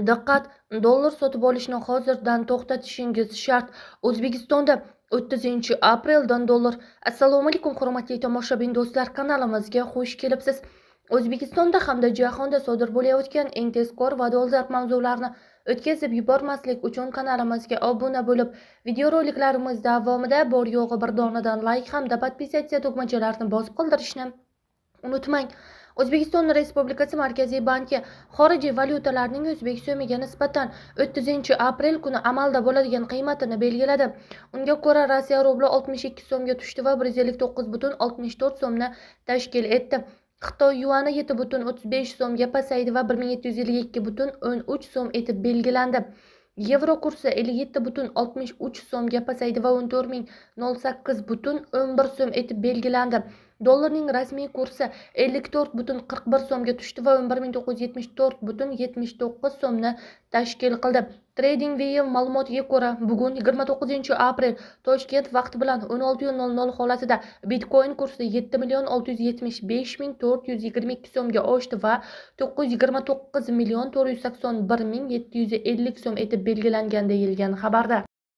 Diqqat! Dollar sotib olishni hozirdan to'xtatishingiz shart. O'zbekistonda 30-apreldan dollar. Assalomu alaykum hurmatli tomoshabin do'stlar, kanalimizga xush kelibsiz. O'zbekistonda hamda jahonda sodir bo'layotgan eng tezkor va dolzarb mavzularni o'tkazib yubormaslik uchun kanalimizga obuna bo'lib, videoroliklarimiz davomida bor yo'g'i bir donadan like hamda podpisatsiya tugmachalarini bosib qoldirishni unutmang. O'zbekiston Respublikasi Markaziy banki xorijiy valyutalarning o'zbek so'miga nisbatan 30-aprel kuni amalda bo'ladigan qiymatini belgiladi. Unga ko'ra, Rossiya rubli 62 so'mga tushdi va 159,64 so'mni tashkil etdi. Xitoy yuani 7,35 so'mga pasaydi va 1752,13 so'm etib belgilandi. Yevro kursi 57,63 so'mga pasaydi va 14.008,11 so'm etib belgilandi. Dollarning rasmiy kursi 54,41 so'mga tushdi va 11.974,79 so'mni tashkil qildi. TradingView ma'lumotiga ko'ra, bugun 29-aprel Toshkent vaqti bilan 16:00 holatida Bitcoin kursi 7.675.422 so'mga oshdi va 929.481.750 so'm etib belgilangan deyilgan xabarda.